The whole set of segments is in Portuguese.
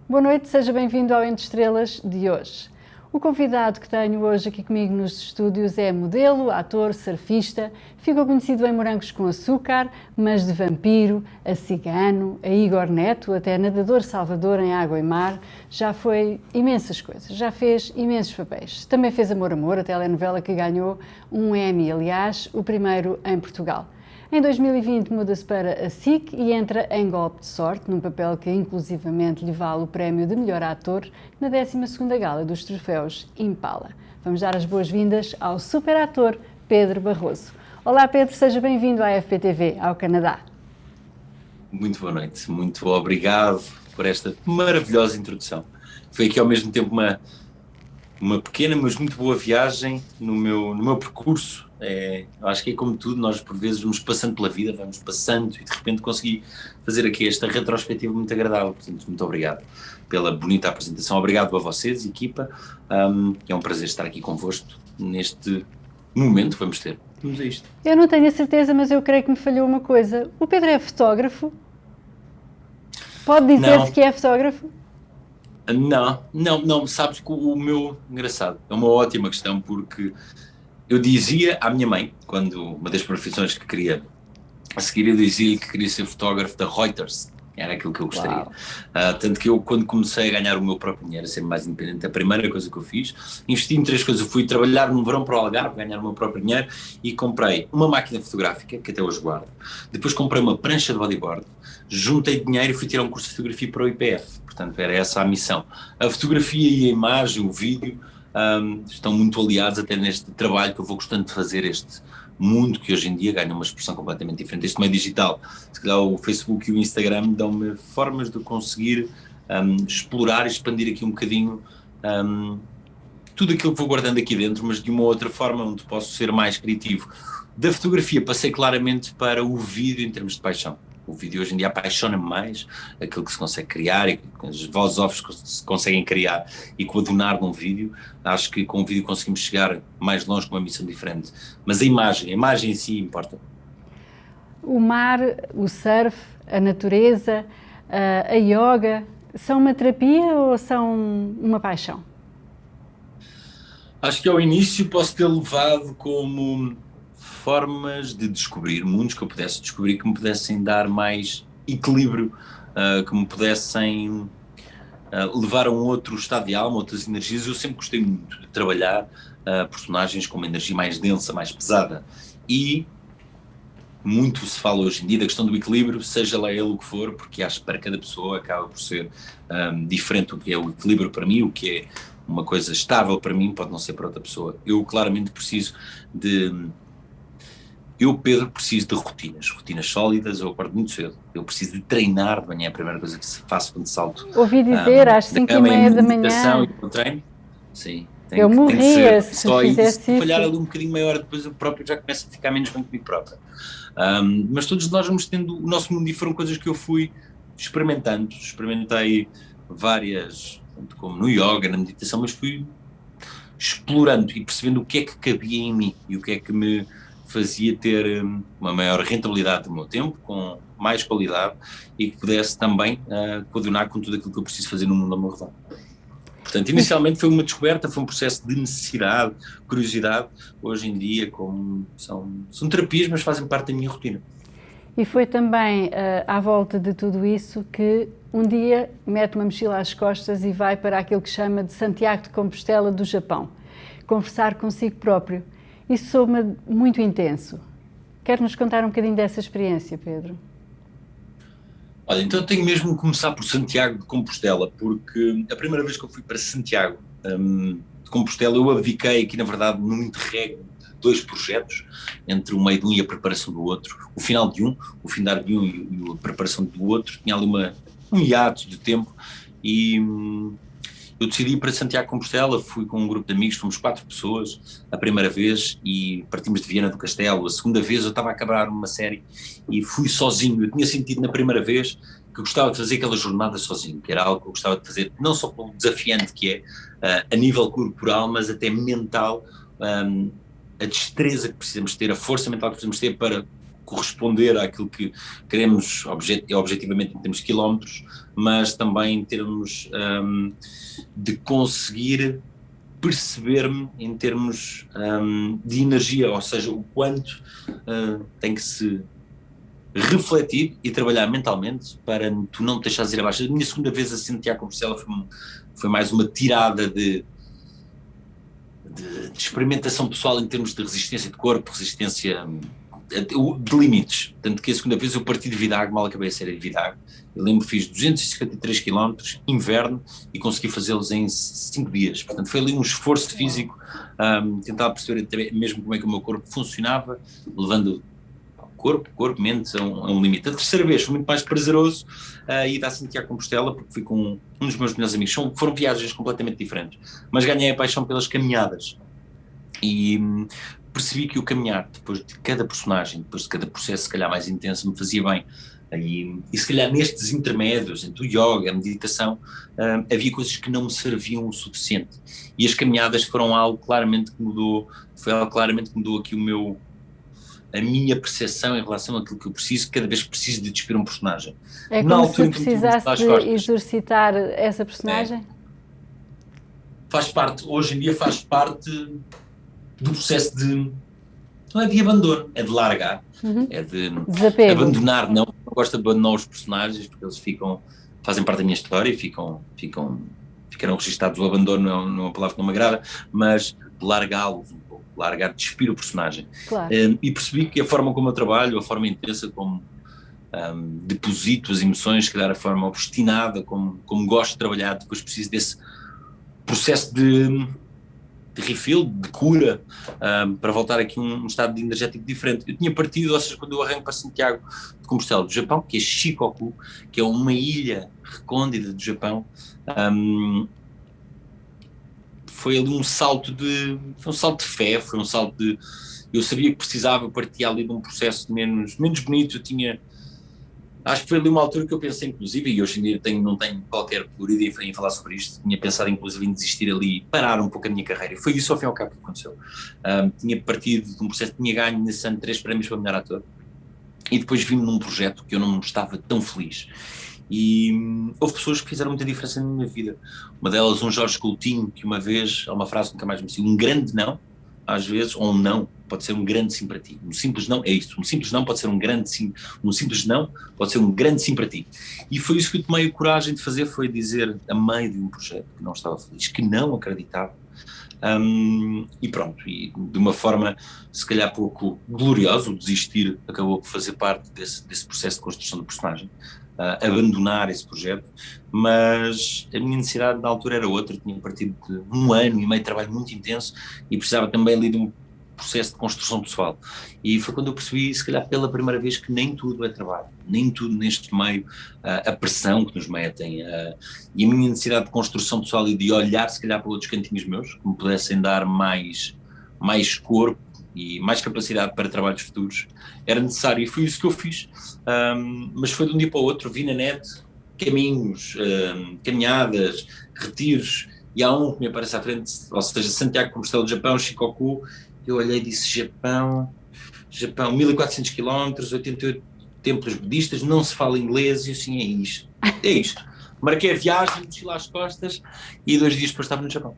Boa noite, seja bem-vindo ao Entre Estrelas de hoje. O convidado que tenho hoje aqui comigo nos estúdios é modelo, ator, surfista, ficou conhecido em Morangos com Açúcar, mas de Vampiro, a Cigano, a Igor Neto, até nadador Salvador em Água e Mar, já foi imensas coisas, já fez imensos papéis. Também fez Amor Amor, a telenovela que ganhou um Emmy, aliás, o primeiro em Portugal. Em 2020 muda-se para a SIC e entra em Golpe de Sorte, num papel que inclusivamente lhe vale o prémio de melhor ator na 12ª Gala dos Troféus Impala. Vamos dar as boas-vindas ao super ator Pedro Barroso. Olá Pedro, seja bem-vindo à FPTV, ao Canadá. Muito boa noite, muito obrigado por esta maravilhosa introdução. Foi aqui ao mesmo tempo uma pequena, mas muito boa viagem no meu percurso. Acho que é como tudo, nós por vezes vamos passando pela vida, vamos passando e de repente consegui fazer aqui esta retrospectiva muito agradável. Portanto, muito obrigado pela bonita apresentação, obrigado a vocês, equipa, é um prazer estar aqui convosco neste momento que vamos ter. Vamos a isto. Eu não tenho a certeza, mas eu creio que me falhou uma coisa. O Pedro é fotógrafo? Pode dizer-se que é fotógrafo? Não, sabes que o meu, engraçado, é uma ótima questão, porque eu dizia à minha mãe, quando uma das profissões que queria seguir, eu dizia-lhe que queria ser fotógrafo da Reuters, era aquilo que eu gostaria. Tanto que eu, quando comecei a ganhar o meu próprio dinheiro, a ser mais independente, a primeira coisa que eu fiz, investi em 3 coisas. Eu fui trabalhar no verão para o Algarve, ganhar o meu próprio dinheiro, e comprei uma máquina fotográfica, que até hoje guardo. Depois comprei uma prancha de bodyboard, juntei dinheiro e fui tirar um curso de fotografia para o IPF. Portanto, era essa a missão. A fotografia e a imagem, o vídeo, estão muito aliados até neste trabalho que eu vou gostando de fazer, este mundo que hoje em dia ganha uma expressão completamente diferente. Este meio digital, se calhar o Facebook e o Instagram dão-me formas de conseguir explorar e expandir aqui um bocadinho tudo aquilo que vou guardando aqui dentro, mas de uma outra forma onde posso ser mais criativo. Da fotografia passei claramente para o vídeo em termos de paixão. O vídeo hoje em dia apaixona-me mais, aquilo que se consegue criar e as vozes off que se conseguem criar e coadunar num vídeo. Acho que com o vídeo conseguimos chegar mais longe com uma missão diferente. Mas a imagem em si importa. O mar, o surf, a natureza, a yoga, são uma terapia ou são uma paixão? Acho que ao início posso ter levado como formas de descobrir mundos que eu pudesse descobrir, que me pudessem dar mais equilíbrio, que me pudessem levar a um outro estado de alma, outras energias. Eu sempre gostei muito de trabalhar personagens com uma energia mais densa, mais pesada, e muito se fala hoje em dia da questão do equilíbrio, seja lá ele o que for, porque acho que para cada pessoa acaba por ser diferente o que é o equilíbrio para mim, o que é uma coisa estável para mim pode não ser para outra pessoa. Eu claramente preciso Pedro, preciso de rotinas sólidas. Eu acordo muito cedo, eu preciso de treinar de manhã, a primeira coisa que faço quando salto. Ouvi dizer às 5h30 da manhã. E o treino, sim. Eu morria se fizesse isso. Se falhar ali um bocadinho maior, depois eu próprio já começo a ficar menos bem comigo próprio. Mas todos nós vamos tendo o nosso mundo e foram coisas que eu fui experimentando. Experimentei várias, como no yoga, na meditação, mas fui explorando e percebendo o que é que cabia em mim e o que é que me fazia ter uma maior rentabilidade do meu tempo, com mais qualidade e que pudesse também coordenar com tudo aquilo que eu preciso fazer no mundo ao meu redor. Portanto, inicialmente foi uma descoberta, foi um processo de necessidade, curiosidade. Hoje em dia, como são terapias, mas fazem parte da minha rotina. E foi também à volta de tudo isso que um dia mete uma mochila às costas e vai para aquilo que chama de Santiago de Compostela do Japão, conversar consigo próprio. Isso soa-me muito intenso. Quer-nos contar um bocadinho dessa experiência, Pedro? Olha, então eu tenho mesmo que começar por Santiago de Compostela, porque a primeira vez que eu fui para Santiago de Compostela, eu abdiquei aqui, na verdade, num interregno de 2 projetos, entre o meio de um e a preparação do outro. O final de um, o findar de um e a preparação do outro, tinha ali um hiato de tempo e eu decidi ir para Santiago de Compostela. Fui com um grupo de amigos, fomos 4 pessoas a primeira vez e partimos de Viana do Castelo. A segunda vez eu estava a acabar uma série e fui sozinho. Eu tinha sentido na primeira vez que eu gostava de fazer aquela jornada sozinho, que era algo que eu gostava de fazer, não só pelo desafiante que é, a nível corporal, mas até mental, a destreza que precisamos ter, a força mental que precisamos ter para corresponder àquilo que queremos objetivamente em termos de quilómetros, mas também em termos de conseguir perceber-me em termos de energia, ou seja, o quanto tem que se refletir e trabalhar mentalmente para tu não te deixares ir abaixo. A minha segunda vez a Santiago Compostela foi mais uma tirada de experimentação pessoal em termos de resistência de corpo, resistência de limites. Tanto que a segunda vez eu parti de Vidago, mal acabei a série de Vidago. Eu lembro que fiz 253 km, inverno, e consegui fazê-los em 5 dias. Portanto, foi ali um esforço físico, tentar perceber mesmo como é que o meu corpo funcionava, levando corpo, mente a um limite. A terceira vez foi muito mais prazeroso ir a Santiago Compostela, porque fui com um dos meus melhores amigos. Foram viagens completamente diferentes, mas ganhei a paixão pelas caminhadas. E percebi que o caminhar, depois de cada personagem, depois de cada processo, se calhar mais intenso, me fazia bem. E se calhar nestes intermédios, entre o yoga, a meditação, havia coisas que não me serviam o suficiente. E as caminhadas foram algo claramente que mudou, aqui a minha percepção em relação àquilo que eu preciso, cada vez que preciso de despir um personagem. É como se precisasse de exercitar essa personagem? Faz parte, hoje em dia faz parte do processo não é de abandono, é de largar, é de desapego. Abandonar, não gosto de abandonar os personagens, porque eles fazem parte da minha história e ficaram registados. O abandono não é uma palavra que não me agrada, mas de largá-los um pouco, despir o personagem. Claro. E percebi que a forma como eu trabalho, a forma intensa como deposito as emoções, que a forma obstinada como gosto de trabalhar, depois preciso desse processo de refill, de cura, para voltar aqui a um estado energético diferente. Eu tinha partido, ou seja, quando eu arranco para Santiago de Compostela, do Japão, que é Shikoku, que é uma ilha recôndita do Japão, foi ali um salto de fé, foi um salto de... Eu sabia que precisava partir ali de um processo menos bonito. Acho que foi ali uma altura que eu pensei, inclusive, e hoje em dia não tenho qualquer prioridade em falar sobre isto, tinha pensado inclusive em desistir ali, parar um pouco a minha carreira, e foi isso ao fim e ao cabo que aconteceu. Tinha partido de um processo, tinha ganho nesse ano 3 prémios para melhor ator, e depois vim num projeto que eu não estava tão feliz. E houve pessoas que fizeram muita diferença na minha vida. Uma delas, um Jorge Coutinho, que uma vez, há uma frase que nunca mais me disse, um grande não, às vezes, ou um não, pode ser um grande sim para ti. Um simples não é isto. Um simples não pode ser um grande sim. Um simples não pode ser um grande sim para ti. E foi isso que eu tomei a coragem de fazer, foi dizer, a meio de um projeto que não estava feliz, que não acreditava. E pronto, e de uma forma se calhar pouco gloriosa, o desistir acabou por fazer parte desse processo de construção do personagem. Abandonar esse projeto, mas a minha necessidade na altura era outra. Tinha partido de 1 ano e meio de trabalho muito intenso e precisava também ali de um processo de construção pessoal, e foi quando eu percebi, se calhar pela primeira vez, que nem tudo é trabalho, nem tudo neste meio, a pressão que nos metem, e a minha necessidade de construção pessoal e de olhar se calhar para outros cantinhos meus, que me pudessem dar mais corpo e mais capacidade para trabalhos futuros, era necessário, e foi isso que eu fiz. Mas foi de um dia para o outro, vi na net caminhos, caminhadas, retiros, e há um que me aparece à frente, ou seja, Santiago Compostela do Japão, Shikoku. Eu olhei e disse, Japão, 1400 km, 88 templos budistas, não se fala inglês, e assim, é isto. Marquei a viagem, mochila às costas, e 2 dias depois estava no Japão.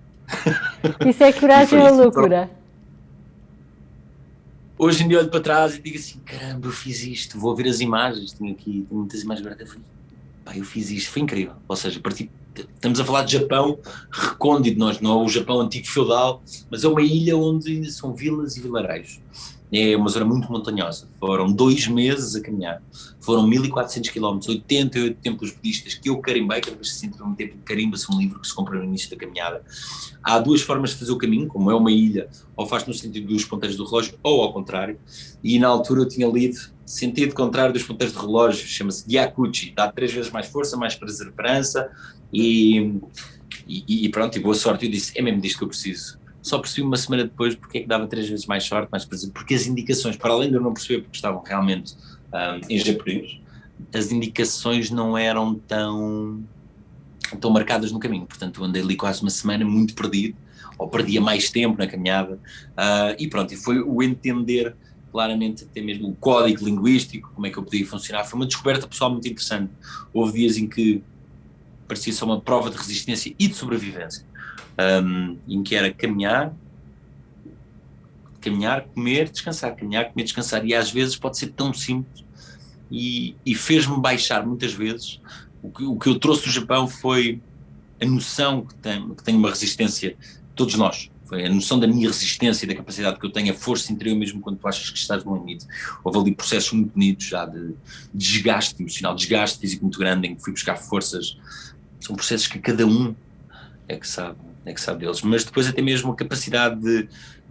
Isso é coragem ou loucura? Hoje em dia olho para trás e digo assim, caramba, eu fiz isto, vou ver as imagens, tenho muitas imagens abertas, eu fiz isto, foi incrível. Ou seja, estamos a falar de Japão recôndito, não é o Japão antigo feudal, mas é uma ilha onde ainda são vilas e vilarejos. É uma zona muito montanhosa. Foram 2 meses a caminhar, foram 1400 km, 88 templos budistas que eu carimbei, que depois se entra num templo de carimba-se um livro que se compra no início da caminhada. Há 2 formas de fazer o caminho, como é uma ilha, ou faz no sentido dos ponteiros do relógio, ou ao contrário, e na altura eu tinha lido sentido contrário dos ponteiros do relógio, chama-se Gyakuchi, dá 3 vezes mais força, mais perseverança, e pronto, e boa sorte. Eu disse, é mesmo disto que eu preciso. Só percebi uma semana depois porque é que dava 3 vezes mais sorte, mais prazer, porque as indicações, para além de eu não perceber porque estavam realmente em japonês, as indicações não eram tão marcadas no caminho. Portanto, eu andei ali quase uma semana muito perdido, ou perdia mais tempo na caminhada, e pronto, e foi o entender claramente até mesmo o código linguístico, como é que eu podia funcionar. Foi uma descoberta pessoal muito interessante. Houve dias em que parecia só uma prova de resistência e de sobrevivência, em que era caminhar, comer, descansar, caminhar, comer, descansar, e às vezes pode ser tão simples, e fez-me baixar muitas vezes. O que eu trouxe do Japão foi a noção que tem uma resistência, todos nós, foi a noção da minha resistência e da capacidade que eu tenho, a força interior mesmo quando tu achas que estás no limite. Houve ali processos muito bonitos já de desgaste emocional, desgaste físico muito grande, em que fui buscar forças. São processos que cada um é que sabe deles, mas depois até mesmo a capacidade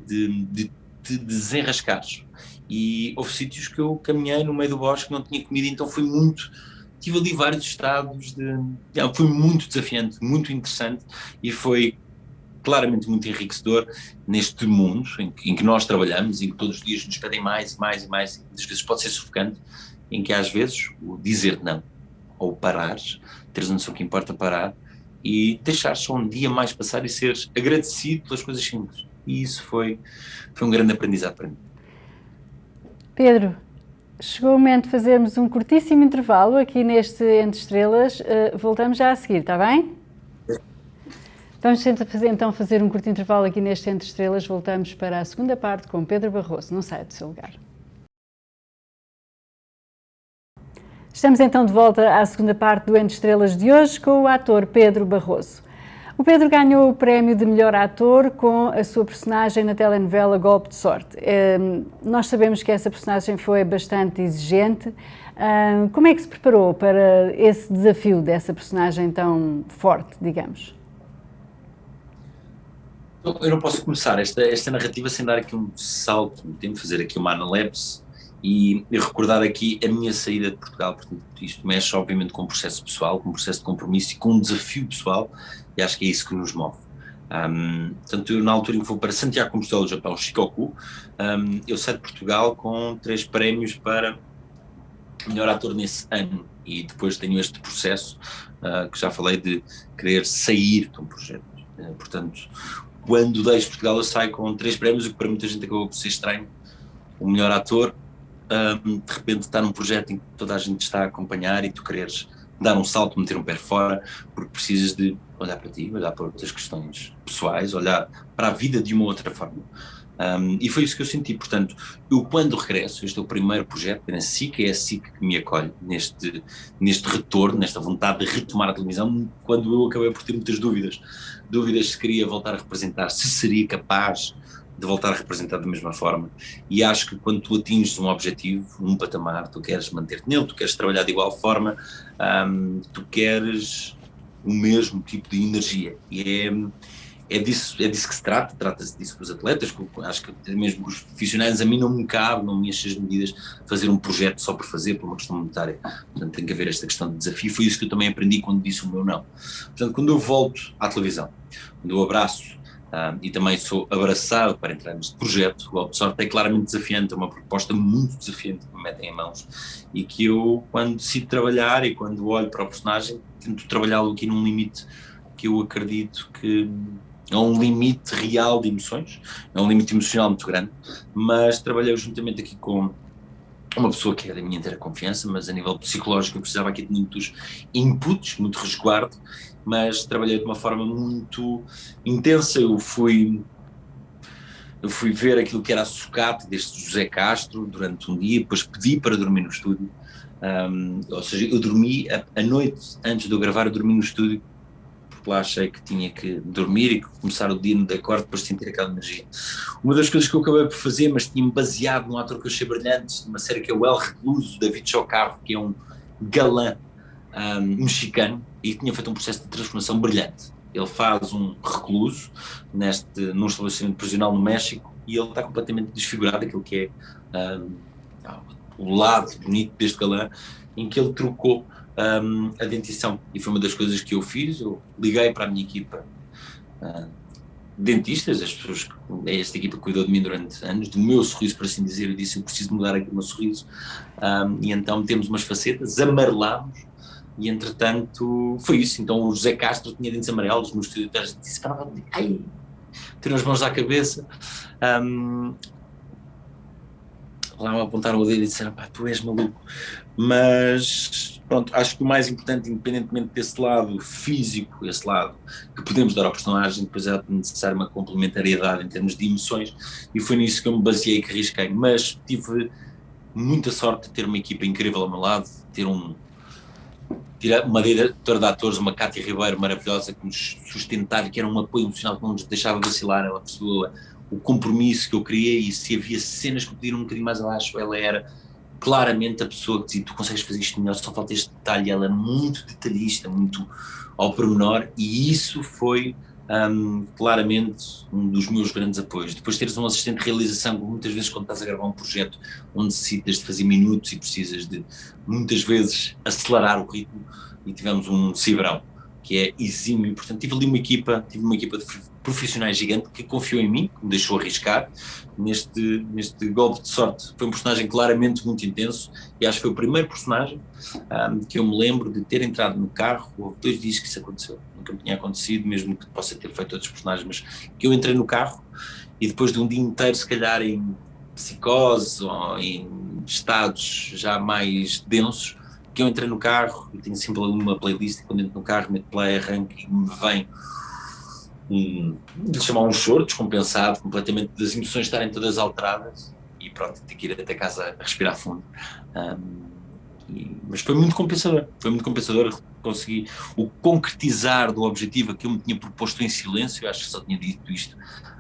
de desenrascares. E houve sítios que eu caminhei no meio do bosque, não tinha comida, então tive ali vários estados foi muito desafiante, muito interessante, e foi claramente muito enriquecedor neste mundo em que nós trabalhamos, em que todos os dias nos pedem mais e mais e mais, e às vezes pode ser sufocante, em que às vezes o dizer não, ou parares, teres a noção que importa parar, e deixar só um dia mais passar e seres agradecido pelas coisas simples. E isso foi um grande aprendizado para mim. Pedro, chegou o momento de fazermos um curtíssimo intervalo aqui neste Entre Estrelas. Voltamos já a seguir, está bem? Vamos fazer um curto intervalo aqui neste Entre Estrelas. Voltamos para a segunda parte com Pedro Barroso. Não saia do seu lugar. Estamos então de volta à segunda parte do Entre Estrelas de hoje com o ator Pedro Barroso. O Pedro ganhou o prémio de melhor ator com a sua personagem na telenovela Golpe de Sorte. Nós sabemos que essa personagem foi bastante exigente. Como é que se preparou para esse desafio dessa personagem tão forte, digamos? Eu não posso começar esta narrativa sem dar aqui um salto no tempo, fazer aqui uma analepse e recordar aqui a minha saída de Portugal. Portanto, isto mexe obviamente com um processo pessoal, com um processo de compromisso e com um desafio pessoal, e acho que é isso que nos move. Portanto, eu, na altura em que vou para Santiago de Compostela, do Japão, Shikoku, eu saí de Portugal com 3 prémios para melhor ator nesse ano, e depois tenho este processo que já falei de querer sair de um projeto. Portanto, quando deixo Portugal eu saio com 3 prémios, o que para muita gente acabou por ser estranho. O melhor ator, de repente está num projeto em que toda a gente está a acompanhar e tu quereres dar um salto, meter um pé fora, porque precisas de olhar para ti, olhar para outras questões pessoais, olhar para a vida de uma outra forma. E foi isso que eu senti. Portanto, eu quando regresso, este é o primeiro projeto na SIC, é a SIC que me acolhe neste retorno, nesta vontade de retomar a televisão, quando eu acabei por ter muitas dúvidas se queria voltar a representar, se seria capaz de voltar a representar da mesma forma. E acho que quando tu atinges um objetivo, um patamar, tu queres manter-te nele, tu queres trabalhar de igual forma, tu queres o mesmo tipo de energia, e é disso que se trata-se disso com os atletas. Acho que mesmo com os profissionais, a mim não me cabe, não me enche as medidas, fazer um projeto só por fazer, por uma questão monetária. Portanto, tem que haver esta questão de desafio. Foi isso que eu também aprendi quando disse o meu não. Portanto, quando eu volto à televisão, quando eu abraço, e também sou abraçado para entrar neste projeto, o Golpe de Sorte é claramente desafiante, é uma proposta muito desafiante que me metem em mãos, e que eu, quando decido trabalhar e quando olho para o personagem, tento trabalhá-lo aqui num limite que eu acredito que é um limite real de emoções, é um limite emocional muito grande, mas trabalhei juntamente aqui com uma pessoa que é da minha inteira confiança, mas a nível psicológico eu precisava aqui de muitos inputs, muito resguardo, mas trabalhei de uma forma muito intensa. Eu fui ver aquilo que era a sucata deste José Castro durante um dia, depois pedi para dormir no estúdio, ou seja, eu dormi a noite antes de eu gravar, eu dormi no estúdio, porque lá achei que tinha que dormir e começar o dia no decor, depois de sentir aquela energia. Uma das coisas que eu acabei por fazer, mas tinha-me baseado num ator que eu achei brilhante, numa série que é o El Recluso, David Chocarro, que é um galã mexicano, e tinha feito um processo de transformação brilhante. Ele faz um recluso num estabelecimento prisional no México, e ele está completamente desfigurado, aquilo que é o lado bonito deste galã, em que ele trocou a dentição, e foi uma das coisas que eu fiz. Eu liguei para a minha equipa dentistas, as pessoas, esta equipa que cuidou de mim durante anos, do meu sorriso, por assim dizer. Eu disse, eu preciso mudar aqui o meu sorriso, e então metemos umas facetas, amarelámos, e entretanto foi isso. Então o José Castro tinha dentes amarelos no estúdio, disse, ai, tirou as mãos à cabeça, lá me apontaram o dedo e disseram, pá, tu és maluco. Mas, pronto, acho que o mais importante, independentemente desse lado físico, esse lado que podemos dar ao personagem, depois é necessário uma complementariedade em termos de emoções, e foi nisso que eu me baseei e que arrisquei. Mas tive muita sorte de ter uma equipa incrível ao meu lado, ter uma diretora de atores, uma Cátia Ribeiro maravilhosa, que nos sustentava, que era um apoio emocional, que não nos deixava vacilar. Ela percebeu o compromisso que eu queria, e se havia cenas que eu podia ir um bocadinho mais abaixo, ela era claramente a pessoa que dizia, tu consegues fazer isto melhor, só falta este detalhe. Ela é muito detalhista, muito ao pormenor, e isso foi claramente um dos meus grandes apoios. Depois teres um assistente de realização, muitas vezes quando estás a gravar um projeto onde necessitas de fazer minutos e precisas de muitas vezes acelerar o ritmo, e tivemos um Cibrão que é exímio. Portanto, tive uma equipa de profissionais gigante que confiou em mim, que me deixou arriscar neste golpe de sorte. Foi um personagem claramente muito intenso, e acho que foi o primeiro personagem que eu me lembro de ter entrado no carro. Houve 2 dias que isso aconteceu, nunca me tinha acontecido, mesmo que possa ter feito outros personagens, mas que eu entrei no carro e depois de um dia inteiro, se calhar em psicose ou em estados já mais densos, que eu entrei no carro e tenho sempre uma playlist, e quando entro no carro meto play, arranco e me vem de chamar um choro descompensado, completamente, das emoções estarem todas alteradas, e pronto, ter que ir até casa a respirar fundo. Mas foi muito compensador, consegui o concretizar do objetivo que eu me tinha proposto em silêncio. Eu acho que só tinha dito isto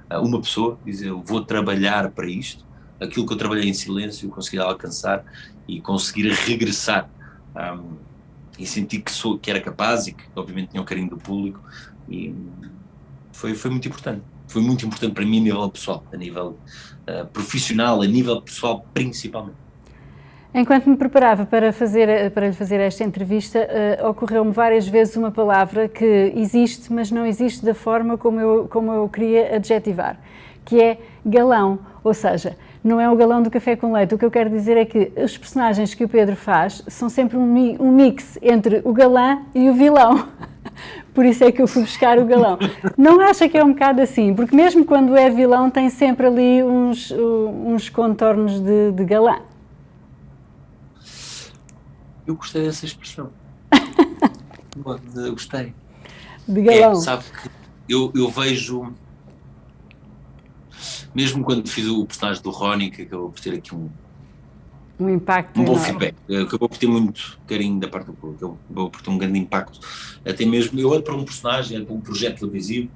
a uma pessoa, dizer, eu vou trabalhar para isto, aquilo que eu trabalhei em silêncio, eu consegui alcançar e conseguir regressar, e senti que era capaz, e que obviamente tinha o carinho do público, e foi muito importante. Foi muito importante para mim a nível pessoal, a nível profissional, a nível pessoal principalmente. Enquanto me preparava para lhe fazer esta entrevista, ocorreu-me várias vezes uma palavra que existe, mas não existe da forma como eu queria adjetivar, que é galão. Ou seja, não é o galão do café com leite. O que eu quero dizer é que os personagens que o Pedro faz são sempre um mix entre o galã e o vilão. Por isso é que eu fui buscar o galão. Não acha que é um bocado assim? Porque mesmo quando é vilão tem sempre ali uns contornos de galã. Eu gostei dessa expressão. Gostei. De galão. Sabe que eu vejo, mesmo quando fiz o personagem do Ronnie, que acabou por ter aqui um impacto bom enorme. feedback, acabou por ter muito carinho da parte do público, acabou por ter um grande impacto. Até mesmo, eu olho para um personagem, para um projeto televisivo,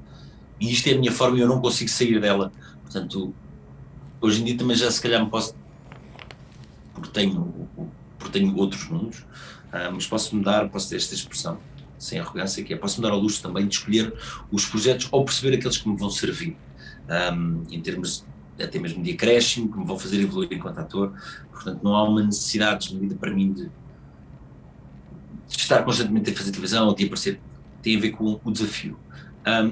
e isto é a minha forma e eu não consigo sair dela. Portanto, hoje em dia também já se calhar me posso, porque tenho outros mundos, mas posso ter esta expressão, sem arrogância, que é, posso-me dar ao luxo também de escolher os projetos ou perceber aqueles que me vão servir, em termos até mesmo de acréscimo, que me vão fazer evoluir enquanto ator. Portanto, não há uma necessidade desmedida para mim de estar constantemente a fazer televisão ou de aparecer. Tem a ver com o desafio.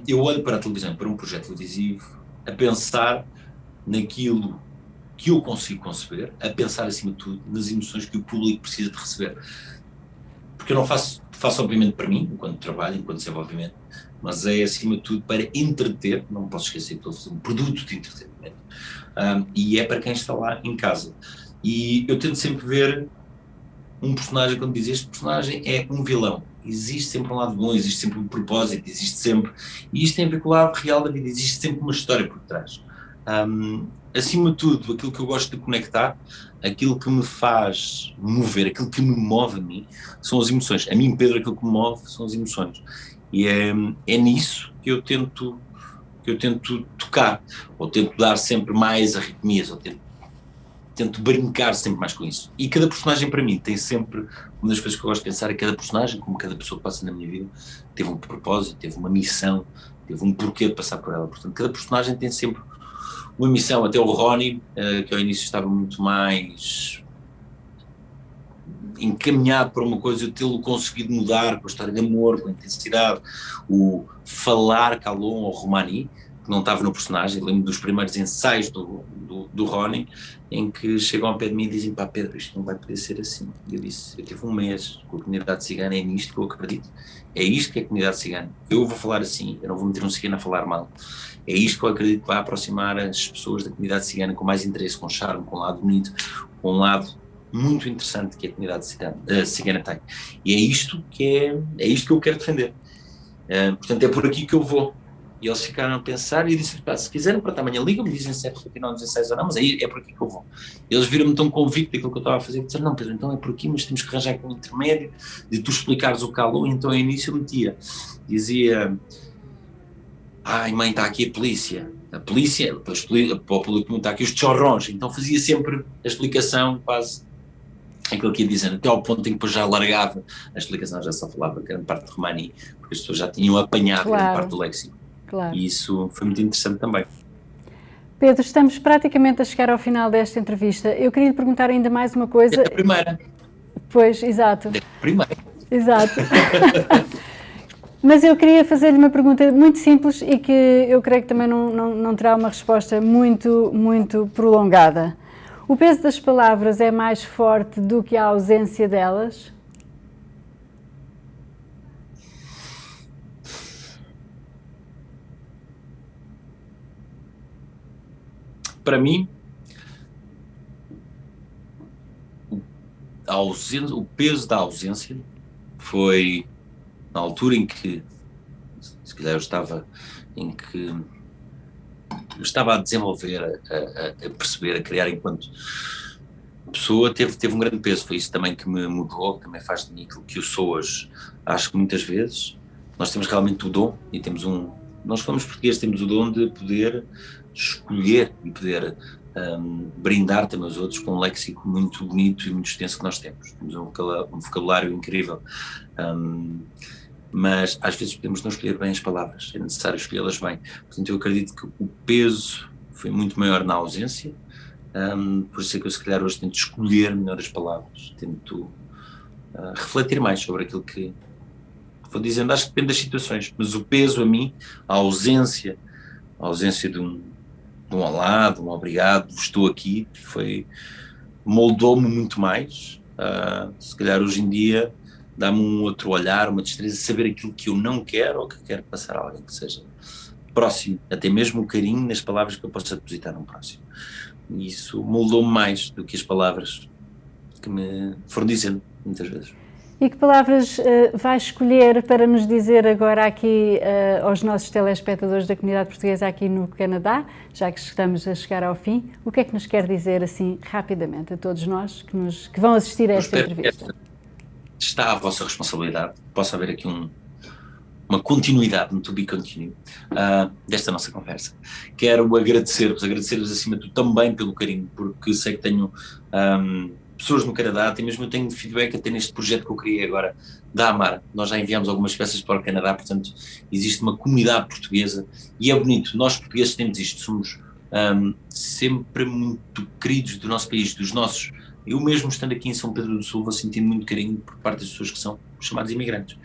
Eu olho para a televisão, para um projeto televisivo, a pensar naquilo que eu consigo conceber, a pensar acima de tudo nas emoções que o público precisa de receber. Porque eu não faço obviamente para mim, enquanto trabalho, enquanto desenvolvimento, mas é acima de tudo para entreter. Não me posso esquecer que estou a fazer um produto de entretenimento, e é para quem está lá em casa. E eu tento sempre ver um personagem, quando diz este personagem é um vilão, existe sempre um lado bom, existe sempre um propósito, existe sempre, e isto tem a ver com o lado real da vida, existe sempre uma história por trás. Acima de tudo, aquilo que eu gosto de conectar, aquilo que me faz mover, aquilo que me move a mim, são as emoções. A mim, Pedro, aquilo que me move são as emoções. E é nisso que eu tento tocar, ou tento dar sempre mais arritmias, ou tento brincar sempre mais com isso. E cada personagem para mim tem sempre, uma das coisas que eu gosto de pensar é que cada personagem, como cada pessoa que passa na minha vida, teve um propósito, teve uma missão, teve um porquê de passar por ela. Portanto, cada personagem tem sempre uma missão. Até o Ronnie, que ao início estava muito mais encaminhado para uma coisa, eu tê-lo conseguido mudar com a história de amor, com a intensidade, o falar Calon ou Romani, que não estava no personagem. Lembro dos primeiros ensaios do Rony, em que chegam ao pé de mim e dizem: pá, Pedro, isto não vai poder ser assim. E eu disse: eu tive um mês com a comunidade cigana, é nisto que eu acredito. É isto que é a comunidade cigana. Eu vou falar assim, eu não vou meter um cigano a falar mal. É isto que eu acredito que vai aproximar as pessoas da comunidade cigana com mais interesse, com charme, com um lado bonito, com um lado muito interessante que a comunidade cigana tem. E é isto que eu quero defender. Portanto, é por aqui que eu vou. E eles ficaram a pensar e eu disse: se quiserem para amanhã ligam-me, dizem se é para continuar nos ensaios ou não, mas aí é por aqui que eu vou. Eles viram-me tão convicto daquilo que eu estava a fazer, e disseram: não, Pedro, então é por aqui, mas temos que arranjar aqui um intermédio de tu explicares o calor. Então, ao início eu metia, dizia: ai mãe, está aqui a polícia, para o público está aqui os chorrões. Então fazia sempre a explicação, quase aquilo que ia dizendo, até ao ponto em que depois já largava a explicação, já só falava grande parte de romani, porque as pessoas já tinham apanhado grande parte do léxico. Claro. E isso foi muito interessante também. Pedro, estamos praticamente a chegar ao final desta entrevista. Eu queria lhe perguntar ainda mais uma coisa. É a primeira. Pois, exato. É a primeira. Exato. Mas eu queria fazer-lhe uma pergunta muito simples e que eu creio que também não terá uma resposta muito prolongada. O peso das palavras é mais forte do que a ausência delas? Para mim, o peso da ausência foi na altura em que, se calhar eu estava a desenvolver, a perceber, a criar enquanto pessoa, teve um grande peso. Foi isso também que me mudou, que também faz de mim aquilo que eu sou hoje. Acho que muitas vezes nós temos realmente o dom, e nós falamos português, temos o dom de poder escolher e poder brindar também os outros com um léxico muito bonito e muito extenso que nós temos. Temos um vocabulário incrível. Mas às vezes podemos não escolher bem as palavras, é necessário escolhê-las bem. Portanto, eu acredito que o peso foi muito maior na ausência, por isso é que eu se calhar hoje tento escolher melhor as palavras, tento refletir mais sobre aquilo que vou dizendo. Acho que depende das situações, mas o peso a mim, a ausência de um olá, de um obrigado, estou aqui, moldou-me muito mais. Se calhar hoje em dia dá-me um outro olhar, uma destreza, saber aquilo que eu não quero ou que quero passar a alguém que seja próximo, até mesmo o carinho nas palavras que eu possa depositar num próximo. E isso moldou-me mais do que as palavras que me foram dizendo, muitas vezes. E que palavras vai escolher para nos dizer agora aqui aos nossos telespectadores da comunidade portuguesa aqui no Canadá, já que estamos a chegar ao fim? O que é que nos quer dizer assim rapidamente a todos nós que vão assistir a esta entrevista? Está à vossa responsabilidade, possa haver aqui uma continuidade, um to be continue, desta nossa conversa. Quero agradecer-vos acima de tudo também pelo carinho, porque sei que tenho pessoas no Canadá, até mesmo eu tenho feedback até neste projeto que eu criei agora da Amara. Nós já enviámos algumas peças para o Canadá, portanto existe uma comunidade portuguesa e é bonito. Nós portugueses temos isto, somos sempre muito queridos do nosso país, dos nossos. Eu mesmo estando aqui em São Pedro do Sul vou sentindo muito carinho por parte das pessoas que são chamados imigrantes,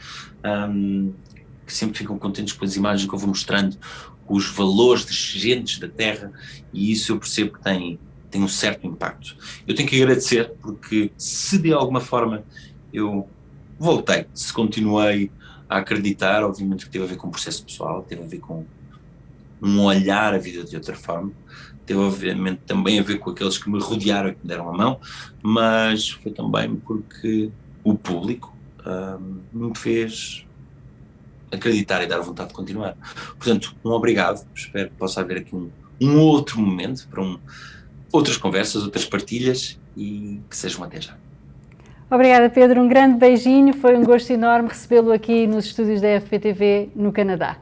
que sempre ficam contentes com as imagens que eu vou mostrando, com os valores descendentes da terra, e isso eu percebo que tem um certo impacto. Eu tenho que agradecer porque se de alguma forma eu voltei, se continuei a acreditar, obviamente que teve a ver com um processo pessoal, teve a ver com um olhar a vida de outra forma, teve obviamente também a ver com aqueles que me rodearam e que me deram a mão, mas foi também porque o público me fez acreditar e dar vontade de continuar. Portanto, um obrigado, espero que possa haver aqui um outro momento para outras conversas, outras partilhas e que sejam até já. Obrigada, Pedro, um grande beijinho, foi um gosto enorme recebê-lo aqui nos estúdios da FPTV no Canadá.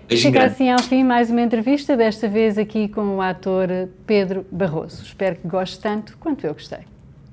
Chega assim ao fim mais uma entrevista, desta vez aqui com o ator Pedro Barroso. Espero que goste tanto quanto eu gostei.